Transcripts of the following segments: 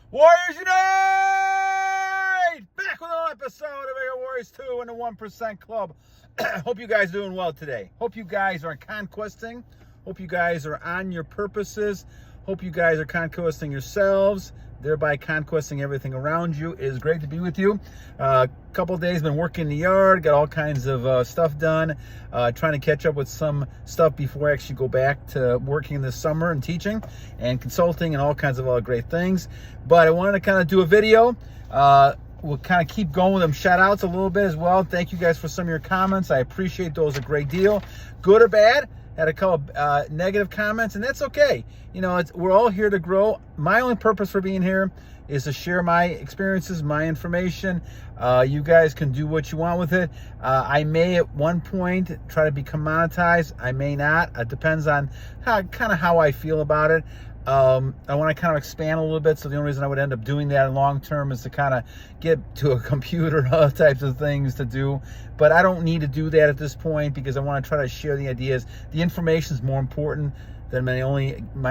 Warriors Unite! Back with another episode of Mega Warriors 2 in the 1% Club. Hope you guys are doing well today. Hope you guys are conquesting. Hope you guys are on your purposes. Hope you guys are conquesting yourselves, thereby conquesting everything around you. It is great to be with you. A couple of days, been working in the yard, got all kinds of stuff done, trying to catch up with some stuff before I actually go back to working this summer and teaching and consulting and all kinds of other great things. But I wanted to kind of do a video. We'll kind of keep going with them shout outs a little bit as well. Thank you guys for some of your comments. I appreciate those a great deal. Good or bad. Had a couple negative comments, and that's okay. You know, we're all here to grow. My only purpose for being here is to share my experiences, my information. You guys can do what you want with it. I may at one point try to become monetized. I may not. It depends on how I feel about it. I want to kind of expand a little bit, so the only reason I would end up doing that in long term is to kind of get to a computer and other types of things to do. But I don't need to do that at this point because I want to try to share the ideas. The information is more important than my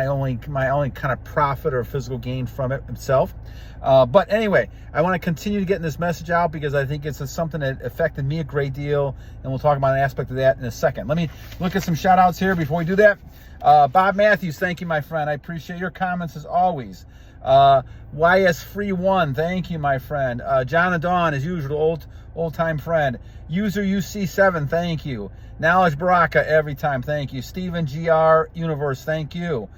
only kind of profit or physical gain from it itself. But anyway, I want to continue to get this message out because I think it's something that affected me a great deal, and we'll talk about an aspect of that in a second. Let me look at some shout outs here before we do that. Bob Matthews, thank you, my friend. I appreciate your comments as always. YS Free One, thank you, my friend. John and Dawn, as usual, old time friend. User UC7, thank you. Knowledge Berakah, every time, thank you. Stephen GR Universe, thank you.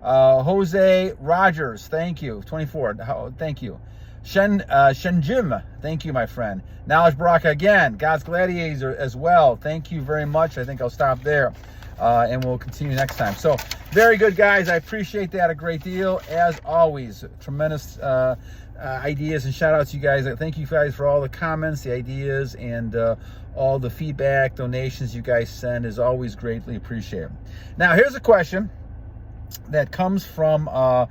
Jose Rodgers, thank you. 24, thank you. Chengv, thank you, my friend. Knowledge Berakah again. God's Gladiator as well. Thank you very much. I think I'll stop there. And we'll continue next time. So, very good, guys. I appreciate that a great deal. As always, tremendous ideas and shout-outs, you guys. Thank you guys for all the comments, the ideas, and all the feedback, donations you guys send is always greatly appreciated. Now, here's a question that comes from, I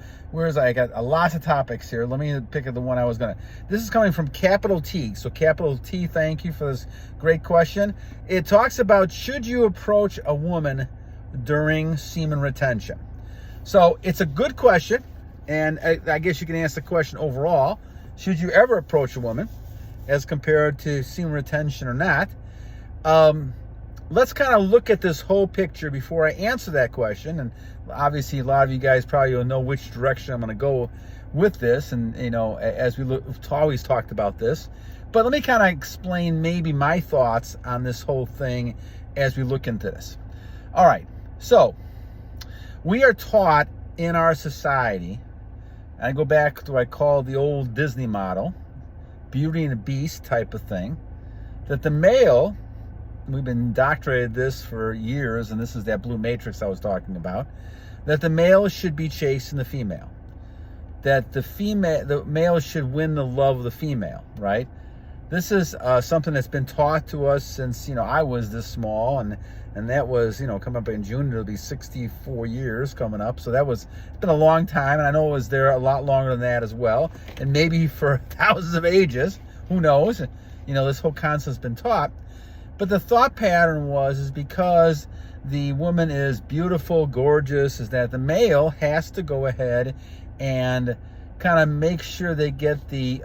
got lots of topics here. Let me pick up the one I was going to. This is coming from Capital T. So Capital T, thank you for this great question. It talks about, should you approach a woman during semen retention? So it's a good question, and I guess you can ask the question overall. Should you ever approach a woman as compared to semen retention or not? Let's kind of look at this whole picture before I answer that question. And obviously, a lot of you guys probably will know which direction I'm going to go with this. And, you know, as we've always talked about this. But let me kind of explain maybe my thoughts on this whole thing as we look into this. All right. So, we are taught in our society, and I go back to what I call the old Disney model, Beauty and the Beast type of thing, that the male... We've been indoctrinated this for years, and this is that blue matrix I was talking about, that the male should be chasing the female, that the male should win the love of the female, right? This is something that's been taught to us since, you know, I was this small, and that was, you know, coming up in June, it'll be 64 years coming up, so it's been a long time, and I know it was there a lot longer than that as well, and maybe for thousands of ages, who knows? You know, this whole concept's been taught. But the thought pattern is because the woman is beautiful, gorgeous, is that the male has to go ahead and kind of make sure they get the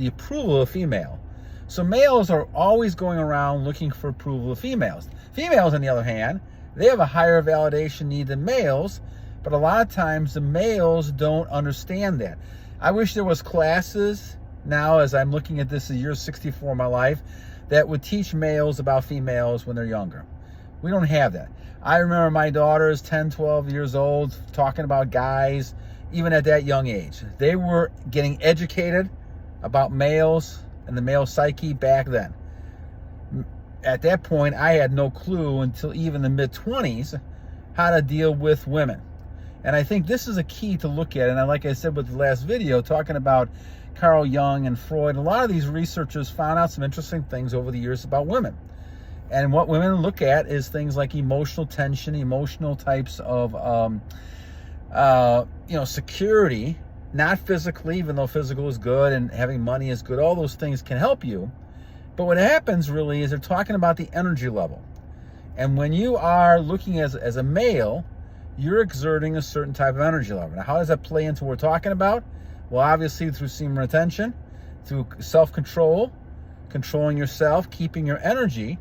approval of female. So males are always going around looking for approval of females. Females, on the other hand, they have a higher validation need than males, but a lot of times the males don't understand that. I wish there was classes now, as I'm looking at this, year 64 of my life, that would teach males about females when they're younger. We don't have that. I remember my daughters, 10, 12 years old, talking about guys, even at that young age. They were getting educated about males and the male psyche back then. At that point, I had no clue until even the mid-20s how to deal with women. And I think this is a key to look at. And like I said with the last video, talking about Carl Jung and Freud, a lot of these researchers found out some interesting things over the years about women. And what women look at is things like emotional tension, emotional types of, security, not physically, even though physical is good and having money is good. All those things can help you. But what happens really is they're talking about the energy level. And when you are looking as a male, you're exerting a certain type of energy level. Now, how does that play into what we're talking about? Well, obviously through semen retention, through self-control, controlling yourself, keeping your energy,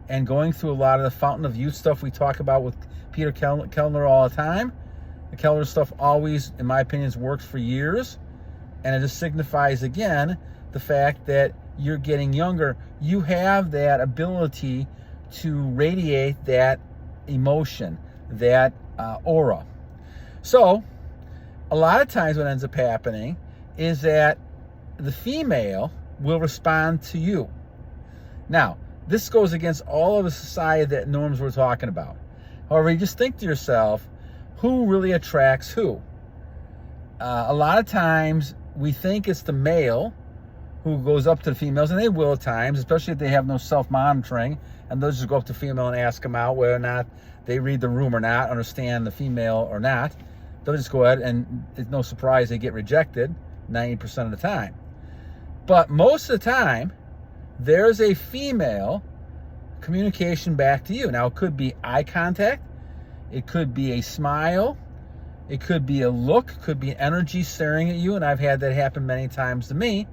and going through a lot of the fountain of youth stuff we talk about with Peter Kellner all the time. The Kellner stuff always, in my opinion, works for years. And it just signifies, again, the fact that you're getting younger. You have that ability to radiate that emotion, that aura. So a lot of times what ends up happening is that the female will respond to you. Now, this goes against all of the society that norms we're talking about. However, you just think to yourself, who really attracts who? A lot of times we think it's the male who goes up to the females, and they will at times, especially if they have no self-monitoring, and they'll just go up to the female and ask them out whether or not they read the room or not, understand the female or not. They'll just go ahead, and it's no surprise they get rejected 90% of the time. But most of the time, there's a female communication back to you. Now, it could be eye contact, it could be a smile, it could be a look, it could be energy staring at you, and I've had that happen many times to me.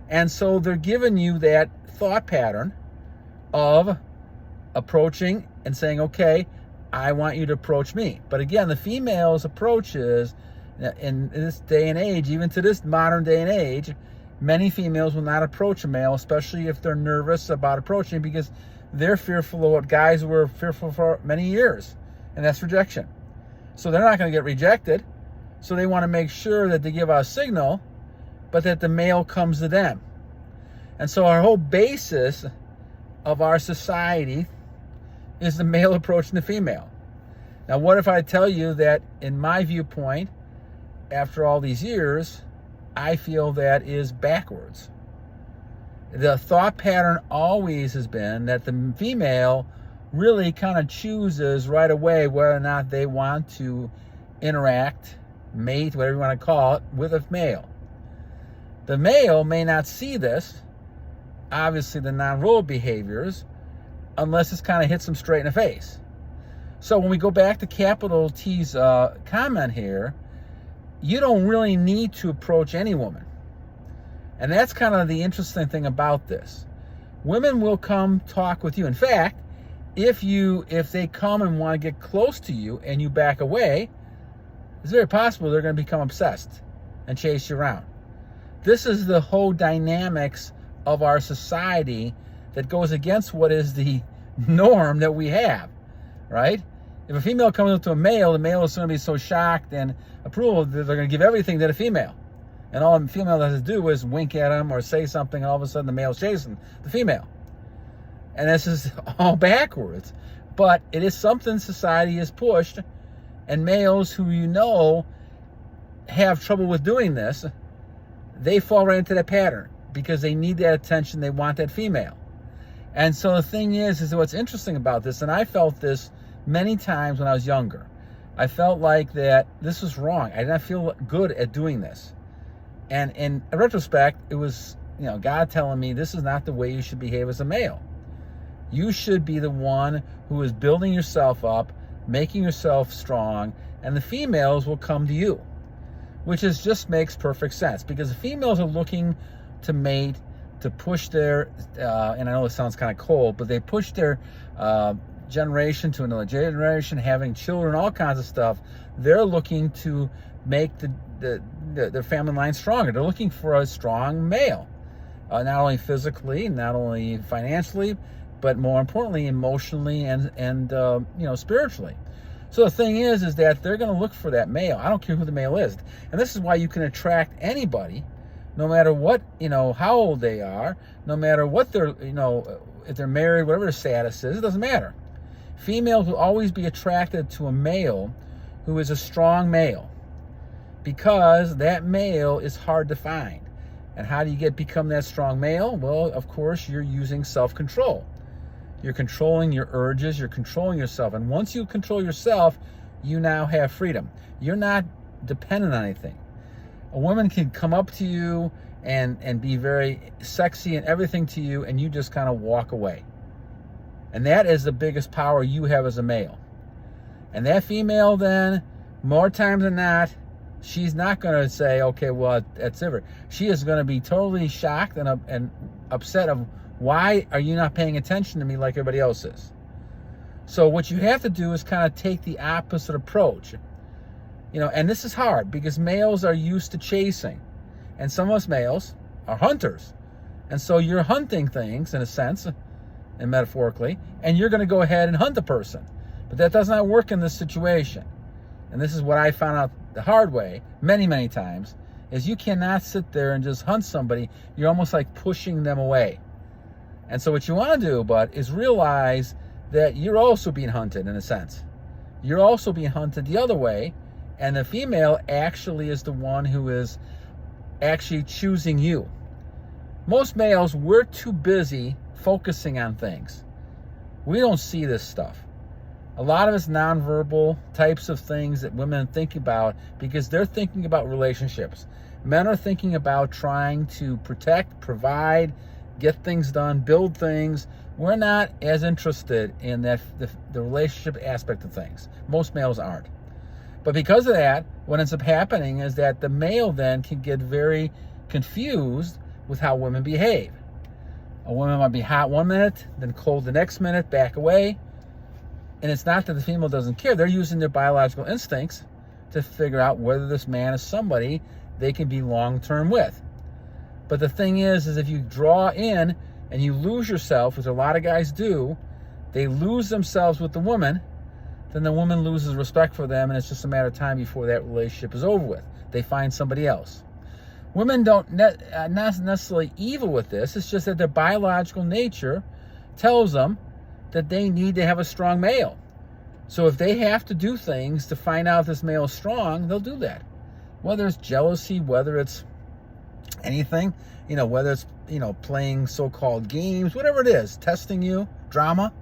And so they're giving you that thought pattern of approaching and saying, okay, I want you to approach me. But again, the female's approaches in this day and age, even to this modern day and age, many females will not approach a male, especially if they're nervous about approaching, because they're fearful of what guys were fearful for many years, and that's rejection. So they're not going to get rejected. So they want to make sure that they give out a signal, but that the male comes to them. And so our whole basis of our society is the male approaching the female. Now, what if I tell you that in my viewpoint, after all these years, I feel that is backwards? The thought pattern always has been that the female really kind of chooses right away whether or not they want to interact, mate, whatever you want to call it, with a male. The male may not see this, obviously the non-verbal behaviors, unless it's kind of hits them straight in the face. So when we go back to Capital T's comment here, you don't really need to approach any woman. And that's kind of the interesting thing about this. Women will come talk with you. In fact, if they come and want to get close to you and you back away, it's very possible they're going to become obsessed and chase you around. This is the whole dynamics of our society that goes against what is the norm that we have, right? If a female comes up to a male, the male is going to be so shocked and approval that they're going to give everything to the female. And all the female has to do is wink at him or say something, and all of a sudden the male's chasing the female. And this is all backwards. But it is something society has pushed, and males who have trouble with doing this, they fall right into that pattern because they need that attention, they want that female. And so the thing is what's interesting about this, and I felt this many times when I was younger. I felt like that this was wrong. I did not feel good at doing this. And in retrospect, it was, God telling me this is not the way you should behave as a male. You should be the one who is building yourself up, making yourself strong, and the females will come to you, which just makes perfect sense, because the females are looking to mate, to push their, and I know this sounds kind of cold, but they push their generation to another generation, having children, all kinds of stuff. They're looking to make their family line stronger. They're looking for a strong male, not only physically, not only financially, but more importantly, emotionally and spiritually. So the thing is that they're going to look for that male. I don't care who the male is. And this is why you can attract anybody, no matter what, how old they are, no matter what they're, if they're married, whatever their status is, it doesn't matter. Females will always be attracted to a male who is a strong male, because that male is hard to find. And how do you become that strong male? Well, of course, you're using self-control. You're controlling your urges, you're controlling yourself. And once you control yourself, you now have freedom. You're not dependent on anything. A woman can come up to you and be very sexy and everything to you, and you just kind of walk away. And that is the biggest power you have as a male. And that female then, more times than not, she's not going to say, okay, well, that's it. She is going to be totally shocked and upset of, why are you not paying attention to me like everybody else is? So what you have to do is kind of take the opposite approach. And this is hard because males are used to chasing. And some of us males are hunters. And so you're hunting things, in a sense, and metaphorically, and you're going to go ahead and hunt the person. But that does not work in this situation. And this is what I found out the hard way many, many times, is you cannot sit there and just hunt somebody. You're almost like pushing them away. And so what you want to do, is realize that you're also being hunted, in a sense. You're also being hunted the other way, and the female actually is the one who is actually choosing you. Most males, we're too busy focusing on things. We don't see this stuff. A lot of it's nonverbal types of things that women think about because they're thinking about relationships. Men are thinking about trying to protect, provide, get things done, build things. We're not as interested in the relationship aspect of things. Most males aren't. But because of that, what ends up happening is that the male then can get very confused with how women behave. A woman might be hot one minute, then cold the next minute, back away. And it's not that the female doesn't care. They're using their biological instincts to figure out whether this man is somebody they can be long-term with. But the thing is if you draw in and you lose yourself, which a lot of guys do, they lose themselves with the woman, then the woman loses respect for them, and it's just a matter of time before that relationship is over with. They find somebody else. Women not necessarily evil with this. It's just that their biological nature tells them that they need to have a strong male. So if they have to do things to find out if this male is strong, they'll do that. Whether it's jealousy, whether it's anything, whether it's, playing so-called games, whatever it is, testing you, drama,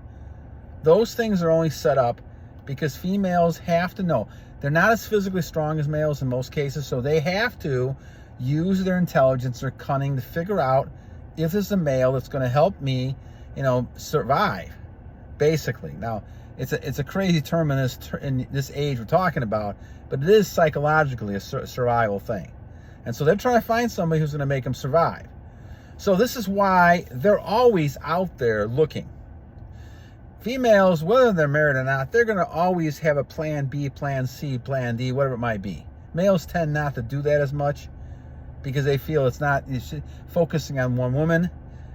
those things are only set up because females have to know. They're not as physically strong as males in most cases, so they have to use their intelligence, their cunning to figure out if there's a male that's going to help me, survive, basically. Now, it's a crazy term in this age we're talking about, but it is psychologically a survival thing. And so they're trying to find somebody who's going to make them survive. So this is why they're always out there looking. Females, whether they're married or not, they're going to always have a plan B, plan C, plan D, whatever it might be. Males tend not to do that as much because they feel it's focusing on one woman.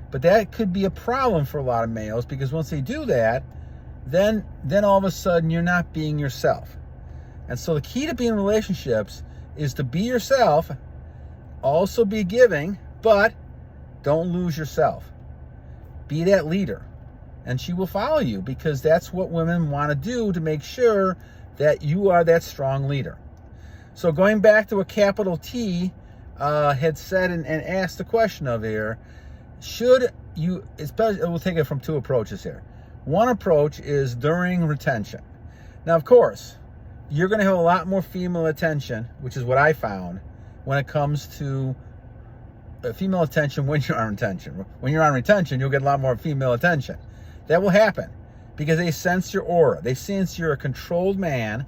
But that could be a problem for a lot of males because once they do that, then all of a sudden you're not being yourself. And so the key to being in relationships is to be yourself, also be giving, but don't lose yourself. Be that leader, and she will follow you because that's what women want to do to make sure that you are that strong leader. So going back to what Capital T had said and asked the question of here, should you, especially, we'll take it from two approaches here. One approach is during retention. Now, of course, you're going to have a lot more female attention, which is what I found, when it comes to female attention when you're on retention. When you're on retention, you'll get a lot more female attention. That will happen because they sense your aura. They sense you're a controlled man.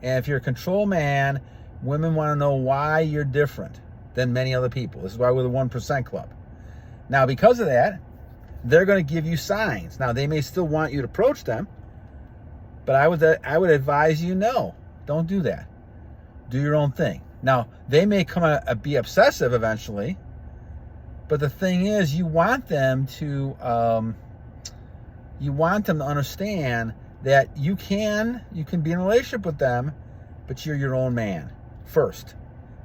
And if you're a controlled man, women want to know why you're different than many other people. This is why we're the 1% club. Now, because of that, they're going to give you signs. Now, they may still want you to approach them, but I would advise you, no, don't do that. Do your own thing. Now, they may be obsessive eventually, but the thing is, you want them to understand that you can be in a relationship with them, but you're your own man first,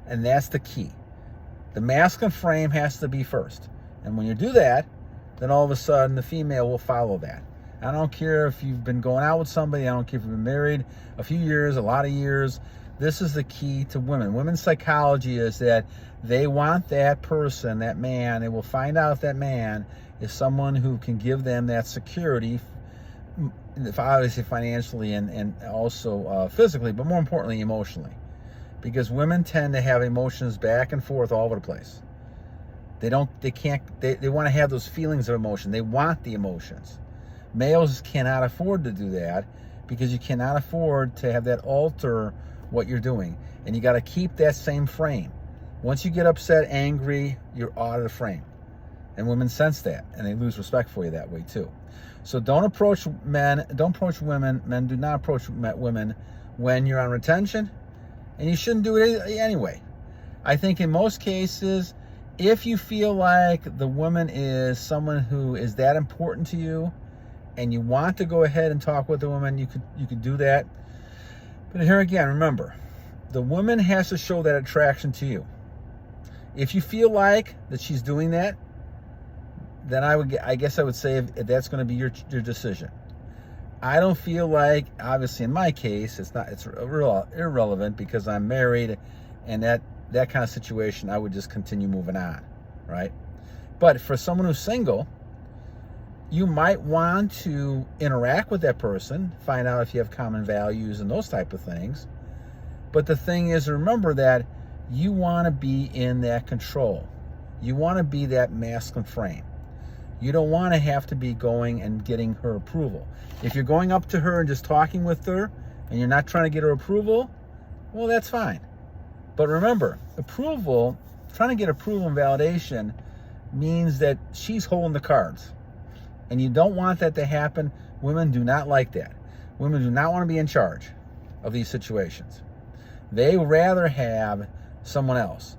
and that's the key. The masculine frame has to be first, and when you do that, then all of a sudden the female will follow that. I don't care if you've been going out with somebody. I don't care if you've been married a few years, a lot of years. This is the key to women. Women's psychology is that they want that person, that man. They will find out if that man is someone who can give them that security, obviously financially and also physically, but more importantly, emotionally. Because women tend to have emotions back and forth all over the place. They want to have those feelings of emotion. They want the emotions. Males cannot afford to do that because you cannot afford to have that alter what you're doing. And you got to keep that same frame. Once you get upset, angry, you're out of the frame. And women sense that, and they lose respect for you that way too. So don't approach men, don't approach women. Men do not approach women when you're on retention, and you shouldn't do it anyway. I think in most cases, if you feel like the woman is someone who is that important to you, and you want to go ahead and talk with the woman, you could do that. But here again, remember, the woman has to show that attraction to you. If you feel like that she's doing that, then I guess I would say if that's going to be your decision. I don't feel like, obviously in my case, it's irrelevant because I'm married, and that kind of situation, I would just continue moving on, right? But for someone who's single, you might want to interact with that person, find out if you have common values and those type of things. But the thing is, remember that you want to be in that control. You want to be that masculine frame. You don't want to have to be going and getting her approval. If you're going up to her and just talking with her and you're not trying to get her approval, well, that's fine. But remember, trying to get approval and validation means that she's holding the cards. And you don't want that to happen. Women do not like that. Women do not want to be in charge of these situations. They rather have someone else.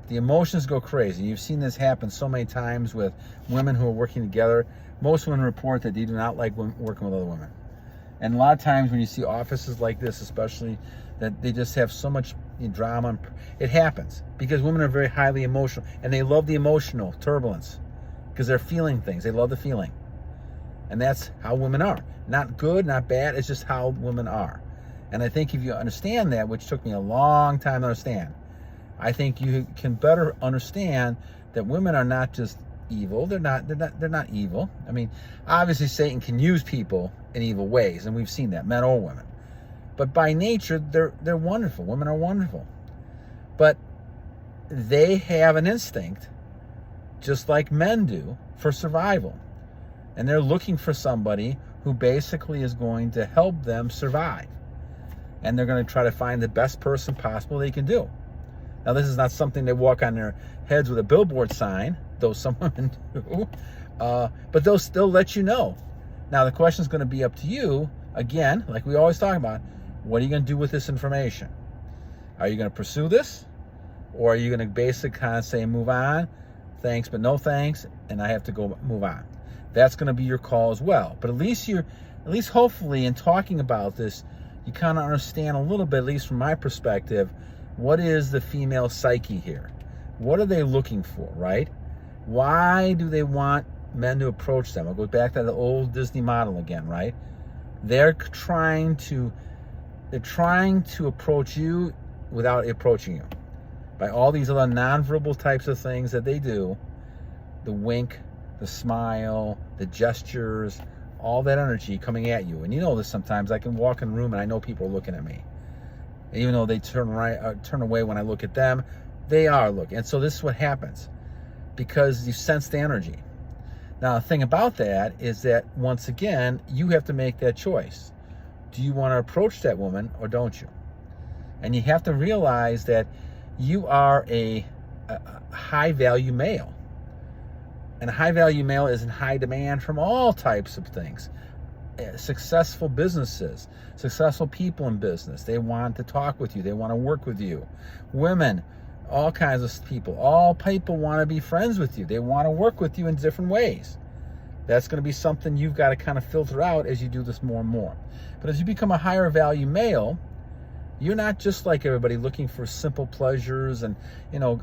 The emotions go crazy. You've seen this happen so many times with women who are working together. Most women report that they do not like working with other women. And a lot of times when you see offices like this, especially, that they just have so much drama. It happens because women are very highly emotional, and they love the emotional turbulence because they're feeling things. They love the feeling. And that's how women are. Not good, not bad. It's just how women are. And I think if you understand that, which took me a long time to understand, I think you can better understand that women are not just evil. They're not evil. I mean, obviously Satan can use people in evil ways, and we've seen that, men or women. But by nature, they're wonderful. Women are wonderful. But they have an instinct, just like men do, for survival. And they're looking for somebody who basically is going to help them survive. And they're going to try to find the best person possible they can do. Now, this is not something they walk on their heads with a billboard sign, though some women do, but they'll still let you know. Now, the question is going to be up to you, again, like we always talk about, what are you going to do with this information? Are you going to pursue this? Or are you going to basically kind of say, move on, thanks, but no thanks, and I have to go move on? That's going to be your call as well. But at least hopefully in talking about this, you kind of understand a little bit, at least from my perspective, what is the female psyche here? What are they looking for, right? Why do they want men to approach them? I'll go back to the old Disney model again, right? They're trying to approach you without approaching you. By all these other nonverbal types of things that they do, the wink, the smile, the gestures, all that energy coming at you. And you know this sometimes. I can walk in a room and I know people are looking at me. And even though they turn away when I look at them, they are looking. And so this is what happens because you sense the energy. Now, the thing about that is that, once again, you have to make that choice. Do you want to approach that woman or don't you? And you have to realize that you are a high-value male. And a high-value male is in high demand from all types of things. Successful businesses, successful people in business. They want to talk with you. They want to work with you. Women, all kinds of people. All people want to be friends with you. They want to work with you in different ways. That's going to be something you've got to kind of filter out as you do this more and more. But as you become a higher value male, you're not just like everybody looking for simple pleasures and,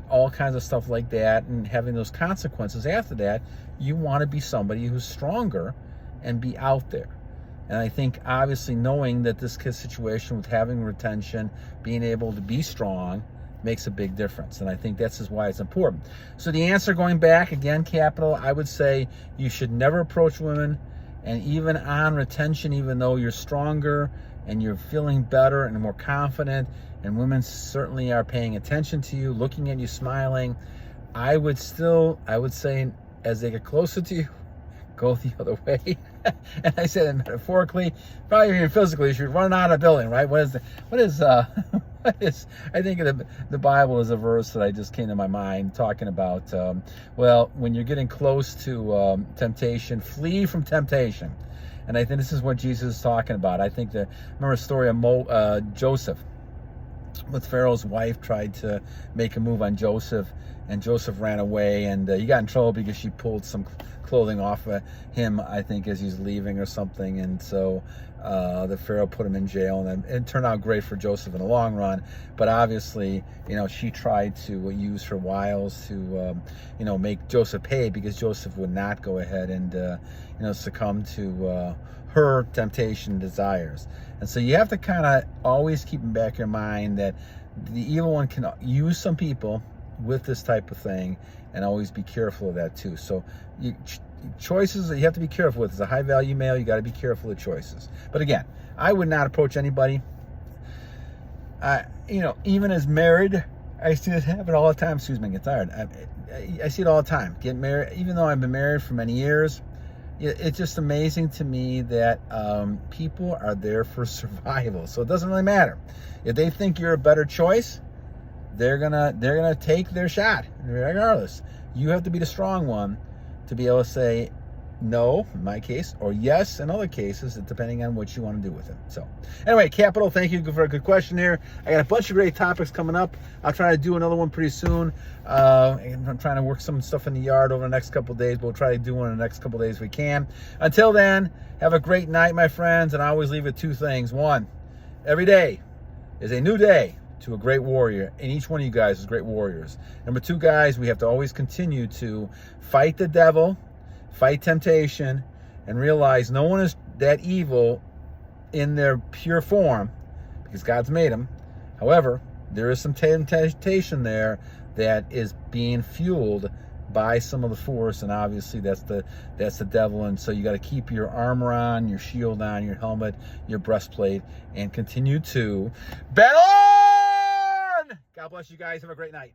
all kinds of stuff like that and having those consequences after that. You want to be somebody who's stronger and be out there. And I think, obviously, knowing that this situation with having retention, being able to be strong, makes a big difference. And I think that's just why it's important. So the answer, going back, again, Capital, I would say you should never approach women. And even on retention, even though you're stronger and you're feeling better and more confident, and women certainly are paying attention to you, looking at you, smiling, I would say, as they get closer to you, go the other way. And I say that metaphorically, probably even physically. You should run out of the building, right? What is I think the Bible is a verse that I just came to my mind talking about, well, when you're getting close to temptation, flee from temptation. And I think this is what Jesus is talking about. I think remember a story of Joseph, with Pharaoh's wife tried to make a move on Joseph, and Joseph ran away, and he got in trouble because she pulled some clothing off of him, I think, as he's leaving or something. And so the Pharaoh put him in jail, and it turned out great for Joseph in the long run. But obviously, she tried to use her wiles to, make Joseph pay, because Joseph would not go ahead and, succumb to her temptation desires. And so you have to kind of always keep in back your mind that the evil one can use some people with this type of thing, and always be careful of that too. So choices that you have to be careful with. As a high value male, you got to be careful of choices. But again, I would not approach anybody. Even as married, I see it happen all the time. Excuse me, I get tired. I see it all the time. Get married, even though I've been married for many years. It's just amazing to me that people are there for survival. So it doesn't really matter if they think you're a better choice. They're gonna take their shot regardless. You have to be the strong one to be able to say no, in my case, or yes in other cases, depending on what you want to do with it. So anyway, Capitalt, thank you for a good question here. I got a bunch of great topics coming up. I'll try to do another one pretty soon. I'm trying to work some stuff in the yard over the next couple of days, but we'll try to do one in the next couple of days if we can. Until then, have a great night, my friends, and I always leave with two things. One, every day is a new day to a great warrior, and each one of you guys is great warriors. Number two, guys, we have to always continue to fight the devil, fight temptation, and realize no one is that evil in their pure form, because God's made them. However, there is some temptation there that is being fueled by some of the force, and obviously that's the devil. And so you got to keep your armor on, your shield on, your helmet, your breastplate, and continue to battle on! God bless you guys. Have a great night.